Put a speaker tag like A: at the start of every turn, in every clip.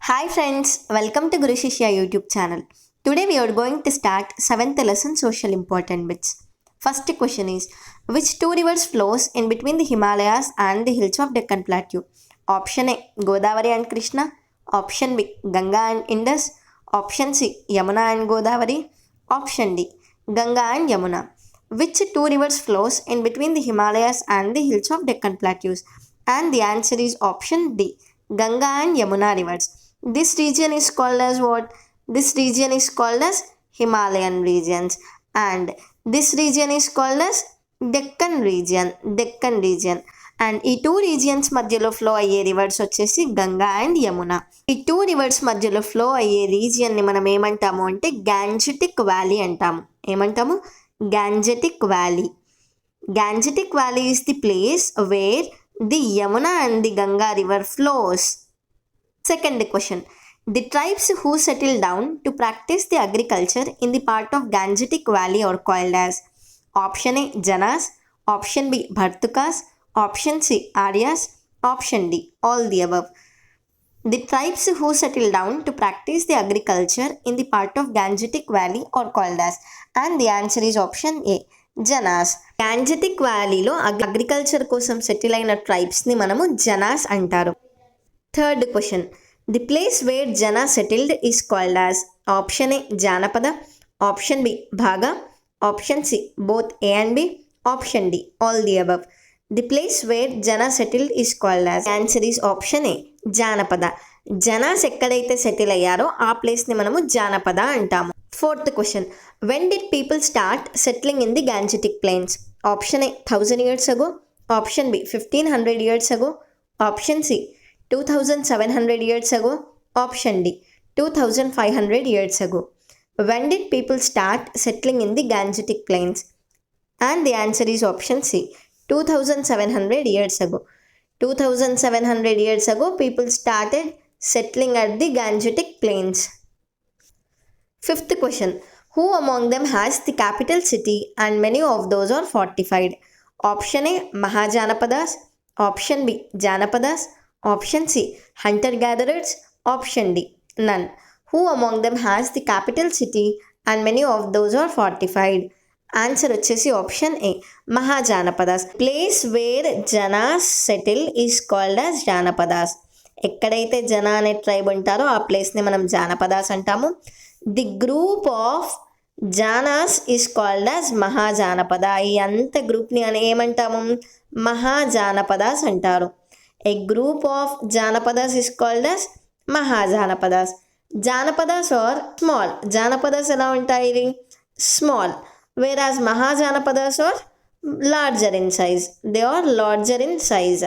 A: Hi friends, welcome to Guru Shishya YouTube channel. Today we are going to start 7th lesson social important bits. First question is, which two rivers flows in between the Himalayas and the hills of Deccan Plateau? Option A, Godavari and Krishna. Option B, Ganga and Indus. Option C, Yamuna and Godavari. Option D, Ganga and Yamuna. Which two rivers flows in between the Himalayas and the hills of Deccan Plateaus? And the answer is option D, Ganga and Yamuna rivers. This region is called as what? This region is called as Himalayan regions, and this region is called as Deccan region. And ఈ two regions మధ్యలో flow అయ్యే reverse వచ్చేసి Ganga and Yamuna. ఈ two reverse మధ్యలో flow అయ్యే రీజియన్ని మనం ఏమంటాము అంటే గ్యాంజెటిక్ వ్యాలీ అంటాము. ఏమంటాము? Gangetic valley. Gangetic valley is the place where the Yamuna and the Ganga river flows. Second question. The tribes who settled down to practice the agriculture in the part of Gangetic Valley are called as option A, Janas, option B, Bhartukas, option C, Aryas, option D, all the above. The tribes who settled down to practice the agriculture in the part of Gangetic Valley are called as, and the answer is option A, janas. Gangetic వ్యాలీలో agriculture కోసం settle అయిన ట్రైబ్స్ని మనము జనాస్ అంటారు. Third question. The place where Jana settled is called as option A, Janapada, option B, Bhaga, option C, both A and B, option D, all the above. The place where Jana settled is called as, answer is option A, Janapada. జనాస్ ఎక్కడైతే settle అయ్యారో ఆ ప్లేస్ని మనము జానపద అంటాము. Fourth question. When did people start settling in the Gangetic plains? Option A, 1000 years ago, option B, 1500 years ago, option C, 2700 years ago, option D, 2500 years ago. When did people start settling in the Gangetic plains? And the answer is option C, 2700 years ago. 2700 years ago people started settling at the Gangetic plains. Fifth question. Who among them has the capital city and many of those are fortified? Option A, Mahajanapadas, option B, Janapadas, option C, hunter-gatherers, option D, none. Who among them has the capital city and many of those are fortified? Answer వచ్చేసి option A, mahajanapadas. Place where janas settle is called as janapadas. ఎక్కడైతే జన అనే tribe ఉంటారో ఆ ప్లేస్ని మనం జానపదాస్ అంటాము. The group of janas is called as mahajanapada. ఈ అంత గ్రూప్ని అని ఏమంటాము? మహాజానపదాస్ అంటారు. A group of Janapadas is called as Mahajanapadas. Janapadas are small. Janapadas ఎలా ఉంటాయి? Small. Whereas Mahajanapadas are larger in size. They are larger in size.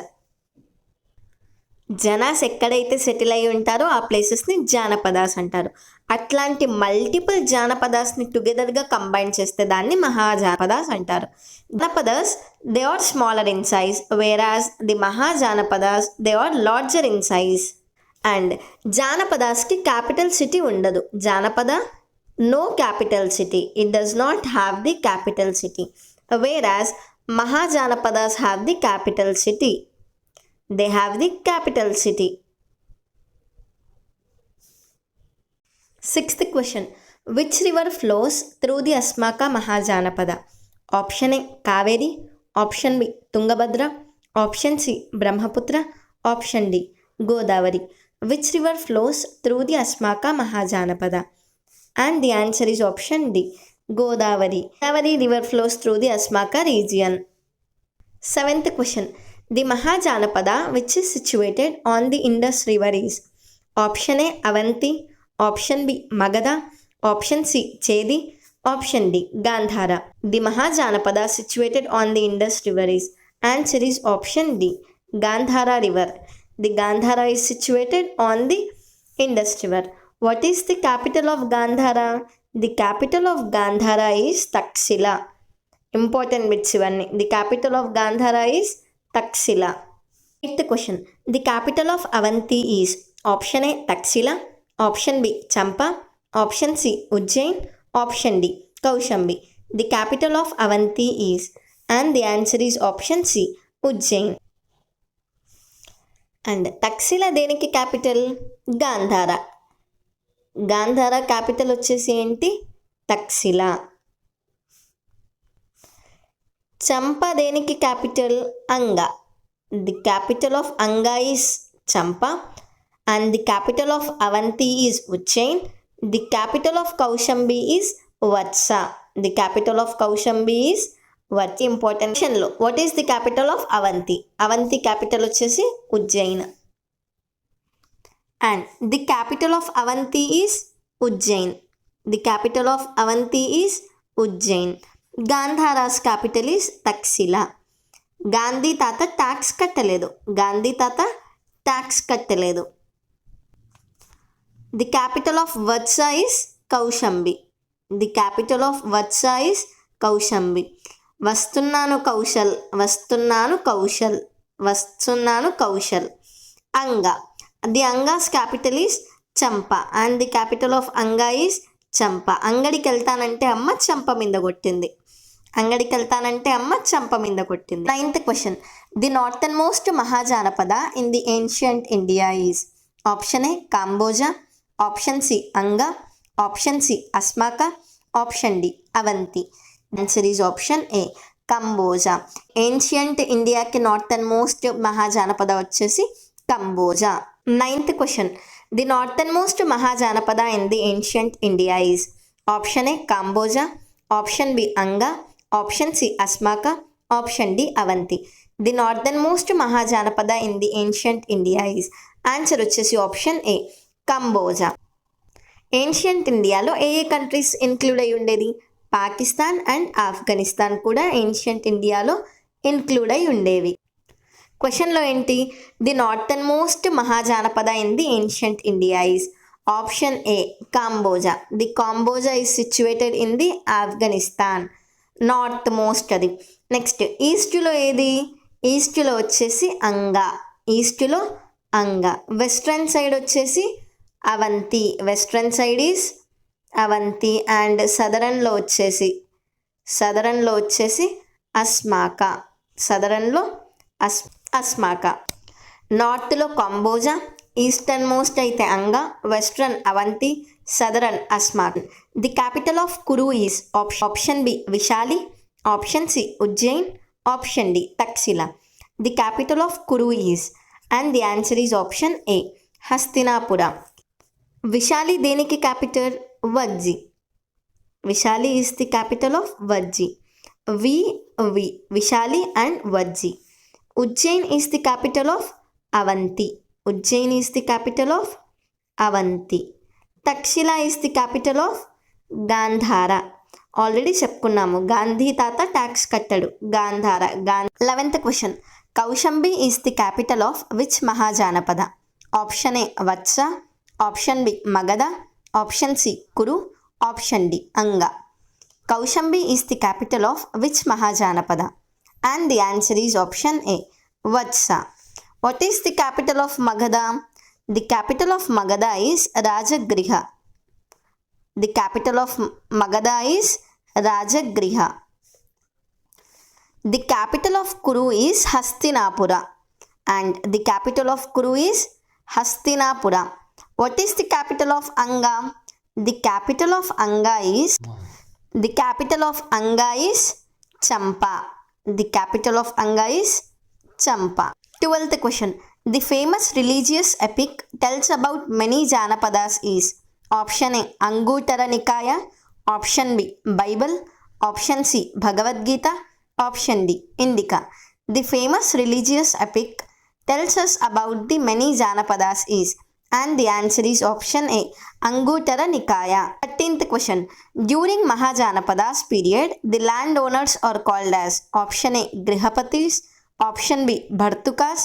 A: జనాస్ ఎక్కడైతే సెటిల్ అయి ఉంటారో ఆ ప్లేసెస్ని జానపదాస్ అంటారు. అట్లాంటి మల్టిపుల్ జానపదాస్ని టుగెదర్గా కంబైన్ చేస్తే దాన్ని మహాజానపదాస్ అంటారు. Janapadas they are smaller in size, whereas the mahajanapadas they are larger in size. And జానపదాస్కి క్యాపిటల్ సిటీ ఉండదు. Janapada no capital city, it does not have the capital city. Whereas mahajanapadas have the capital city. They have the capital city. Sixth question. Which river flows through the Asmaka Mahajanapada? Option A, Kaveri, option B, Tungabhadra, option C, Brahmaputra, option D, Godavari. Which river flows through the Asmaka Mahajanapada? And the answer is option D, Godavari. Godavari river flows through the Asmaka region. Seventh question. The Mahajanapada which is situated on the Indus river is option A, Avanti, option B, Magadha, option C, Chedi, option D, Gandhara. The Mahajanapada situated on the Indus river is, answer is option D, Gandhara river. The Gandhara is situated on the Indus river. What is the capital of Gandhara? The capital of Gandhara is Taxila. Important bits ivanni. The capital of Gandhara is Taxila. Eighth question. The capital of Avanti is option A, Taxila, option B, Champa, option C, Ujjain, option D, Kaushambi. The capital of Avanti is, and the answer is option C, Ujjain. And Takshashila దేనికి capital? Gandhara. Gandhara capital వచ్చేసి ఏంటి? తక్షశిల. చంప దేనికి capital? Anga. The capital of Anga is Champa and the capital of Avanti is Ujjain. The capital of Kaushambi is Vatsa. The capital of Kaushambi is Vatsa. Important క్వశ్చన్లో what is the capital of Avanti? Avanti capital వచ్చేసి Ujjain. And the capital of Avanti is Ujjain. The capital of Avanti is Ujjain. Gandhara's capital is Takshashila. Gandhi తాత tax కట్టలేదు. గాంధీ తాత tax కట్టలేదు. The capital of Vatsa is Kaushambi. The capital of Vatsa is Kaushambi. వస్తున్నాను కౌశల్. వస్తున్నాను కౌశల్. వస్తున్నాను Kaushal. Anga. The Anga's capital is Champa and the capital of Anga is Champa. అంగడికి వెళ్తానంటే అమ్మ చంప మీద కొట్టింది. అంగడికి వెళ్తానంటే అమ్మ చంప మీద కొట్టింది. 9th question. The northern most mahajanapada in the ancient India is. Option A Kamboja. Option C Anga. Option C Asmaka. Option D Avanti. Answer is option A Kamboja. Ancient ఇండియాకి నార్థన్ మోస్ట్ మహాజానపద వచ్చేసి Kamboja. 9th question. The northern most mahajanapada in the ancient India is. Option A Kamboja. Option B Anga. Option C Asmaka. Option D Avanti. The northern most mahajanapada in the ancient India is. Answer వచ్చేసి option A Kamboja. Ancient ఇండియాలో ఏ ఏ countries include అయి ఉండేది? Pakistan and Afghanistan కూడా ancient ఇండియాలో include అయి ఉండేవి. క్వశ్చన్లో ఏంటి? The northern most mahajanapada in the ancient India is. Option A Kamboja. The Kamboja is situated in the Afghanistan. North most అది. నెక్స్ట్ ఈస్ట్లో ఏది? ఈస్ట్లో వచ్చేసి అంగ. ఈస్ట్లో అంగ. వెస్ట్రన్ సైడ్ వచ్చేసి Avanti. Western side is Avanti. And సదరన్లో వచ్చేసి అస్మాక. సదరన్లో అస్మాక. నార్త్లో కాంబోజా. ఈస్టర్న్ మోస్ట్ అయితే Anga. Western Avanti. Southern Asmak. The capital of Kuru is. Option B Vaishali. Option C Ujjain. Option D Takshashila. The capital of Kuru is and the answer is option A Hastinapura. Vaishali దేనికి capital? Vajji. Vaishali is the capital of Vajji. Vaishali and Vajji. Ujjain is the capital of Avanti. Ujjain is the capital of Avanti. Takshashila is the capital of Gandhara. Already చెప్పుకున్నాము, గాంధీ తాత tax కట్టాడు. Gandhara. 11th question. Kaushambi is the capital of which mahajanapada? Option A Vatsa. Option B Magadha. Option C Kuru. Option D Anga. Kaushambi is the capital of which mahajanapada? And the answer is option A Vatsa. What is the capital of Magadha? The capital of Magadha is Rajagriha. The capital of Magadha is Rajagriha. The capital of Kuru is Hastinapura. And the capital of Kuru is Hastinapura. What is the capital of Anga? The capital of Anga is Champa. The capital of Anga is Champa. 12th question. The famous religious epic tells about many janapadas is. Option A Anguttara Nikaya. Option B Bible. Option C Bhagavad Gita. Option D Indica. The famous religious epic tells us about the many janapadas is and the answer is option A Angutara Nikaya. 13th question. During Mahajanapadas period, the landowners are called as option A Grihapatis, option B Bhartukas,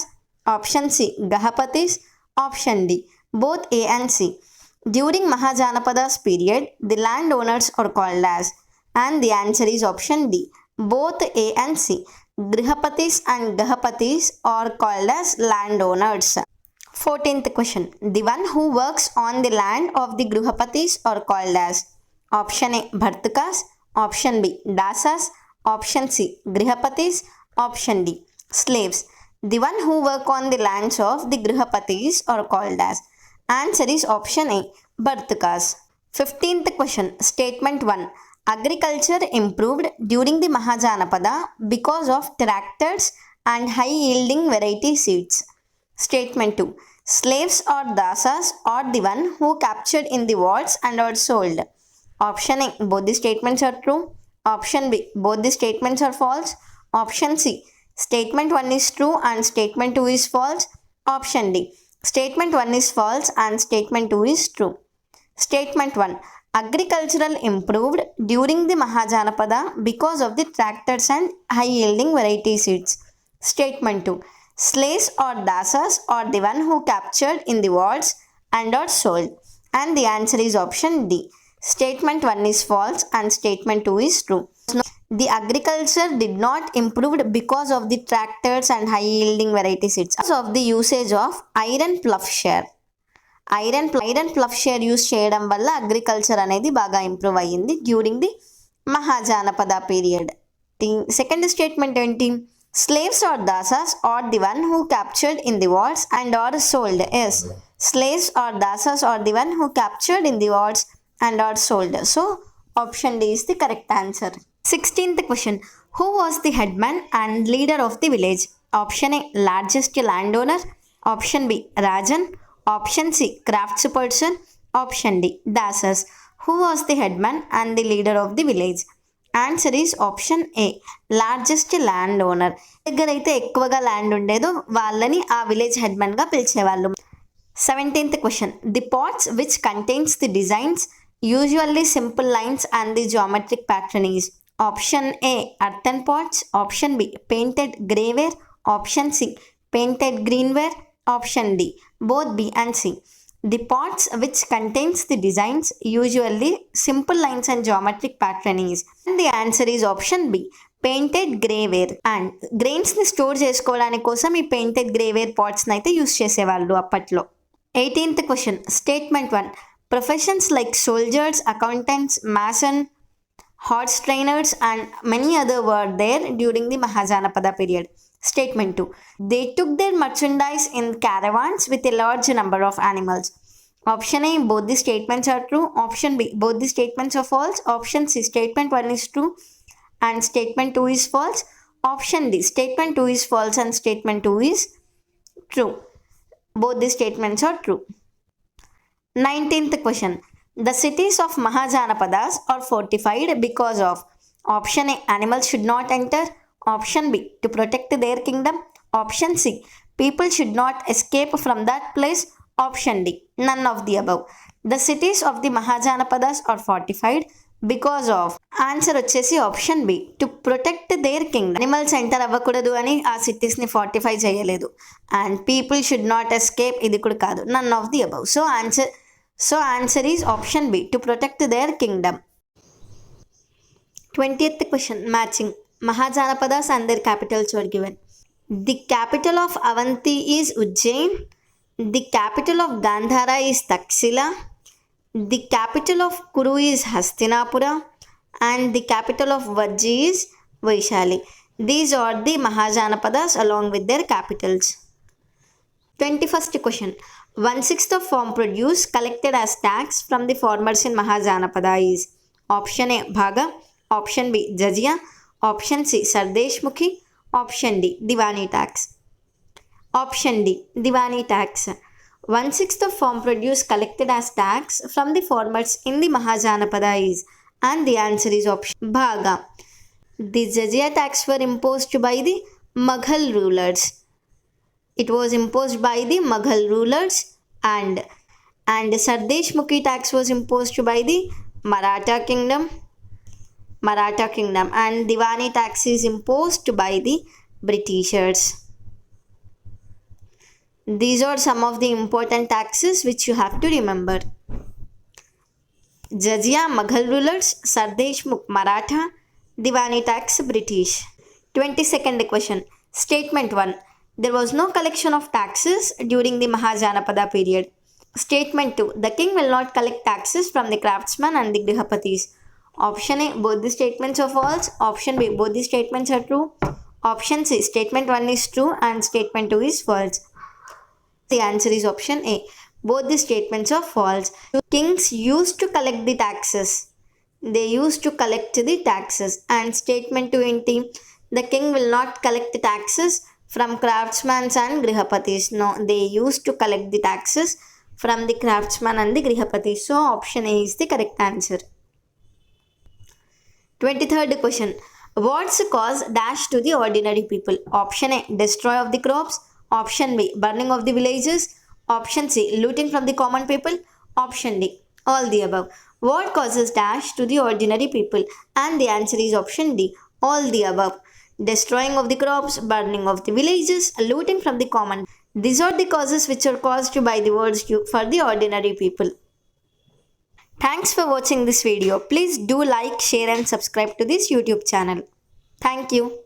A: option C Gahapatis, option D both A and C. During Mahajanapadas period, the landowners are called as, and the answer is option D both A and C. Grihapatis and Gahapatis are called as landowners. 14th question. The one who works on the land of the Grihapatis are called as option A Bhartukas, option B Dasas, option C Grihapatis, option D slaves. The one who work on the lands of the Grihapatis are called as. Answer is option A, Bhartakas. 15th question, statement 1. Agriculture improved during the Mahajanapada because of tractors and high yielding variety seeds. Statement 2. Slaves or dasas are the one who captured in the wards and are sold. Option A, both the statements are true. Option B, both the statements are false. Option C, statement 1 is true and statement 2 is false. Option D, statement 1 is false and statement 2 is true. Statement 1. Agricultural improved during the Mahajanapada because of the tractors and high yielding variety seeds. Statement 2. Slaves or dasas are the one who captured in the wards and are sold. And the answer is option D. Statement 1 is false and statement 2 is true. The agriculture did not improve because of the tractors and high yielding variety seeds. Because of the usage of iron ploughshare. Iron ploughshare use చేయడం వల్ల agriculture అనేది బాగా improve అయ్యింది during the mahajanapada period. Second statement ఏంటి? Slaves or dasas are the one who captured in the wars and are sold. Yes, slaves or dasas are the one who captured in the wars and are sold. So option D is the correct answer. 16th question. Who was the headman and leader of the village? Option A, largest landowner. Option B, Rajan. Option C, craftsperson. Option D, dasas. Who was the headman and the leader of the village? Answer is option A, largest landowner. దగ్గర అయితే ఎక్కువగా land ఉండేదో వాళ్ళని ఆ village హెడ్మన్గా పిలిచేవాళ్ళు. 17th question. The pots which contains the designs, usually simple lines and the geometric pattern is. Option A, earthen pots. Option B, painted greyware. Option C, painted greenware. Option D, both B and C. The pots which contains the designs, usually simple lines and geometric pattern is. And the answer is option B, painted greyware. And grains ని store చేసుకోవడానికి కోసం ఈ painted greyware pots అయితే use చేసేవాళ్ళు అప్పట్లో. 18th question. Statement 1. Professions like soldiers, accountants, mason, horse trainers and many other were there during the Mahajanapada period. Statement 2. They took their merchandise in caravans with a large number of animals. Option A, both the statements are true. Option B, both the statements are false. Option C, statement 1 is true and statement 2 is false. Option D, statement 2 is false and statement 2 is true. Both the statements are true. 19th question. The cities of Mahajanapadas are fortified because of. Option A, animals should not enter. Option B, to protect their kingdom. Option C, people should not escape from that place. Option D, none of the above. The cities of the Mahajanapadas are fortified because of. Answer వచ్చేసి option B, to protect their kingdom. Animals enter అవ్వకూడదు అని ఆ సిటీస్ని fortify చేయలేదు. And people should not escape, ఇది కూడా కాదు, none of the above. So answer is option B, to protect their kingdom. 20th question, matching. Mahajanapadas and their capitals were given. The capital of Avanti is Ujjain. The capital of Gandhara is Taxila. The capital of Kuru is Hastinapura. And the capital of Vajji is Vaishali. These are the Mahajanapadas along with their capitals. 21st question. 1/6 of farm produce collected as tax from the farmers in Mahajanapada is. Option A, Bhaga. Option B, Jazia. Option C, Sardeshmukhi. Option D, Diwani tax. Option D, Diwani tax. 1/6 of farm produce collected as tax from the farmers in the Mahajanapada is. And the answer is option Bhaga. The Jazia tax were imposed by the Mughal rulers. It was imposed by the Mughal rulers and Sardeshmukhi tax was imposed by the Maratha kingdom and Diwani tax is imposed by the Britishers. These are some of the important taxes which you have to remember. Jazia, Mughal rulers. Sardeshmukh, Maratha. Diwani tax, British. 22nd question. Statement 1. There was no collection of taxes during the Mahajanapada period. Statement 2. The king will not collect taxes from the craftsmen and the Grihapatis. Option A, both the statements are false. Option B, both the statements are true. Option C, statement 1 is true and statement 2 is false. The answer is option A. Both the statements are false. Kings used to collect the taxes. They used to collect the taxes. And statement 2 ఏంటి? The king will not collect the taxes from craftsmen and grihapatis. No, they used to collect the taxes from the craftsmen and the grihapatis. So option A is the correct answer. 23rd question. What's cause dash to the ordinary people? Option A, destroy of the crops. Option B, burning of the villages. Option C, looting from the common people. Option D, all the above. What causes dash to the ordinary people? And the answer is option D, all the above. Destroying of the crops, burning of the villages, looting from the common. These are the causes which are caused by the words for the ordinary people. Thanks for watching this video. Please do like, share and subscribe to this YouTube channel. Thank you.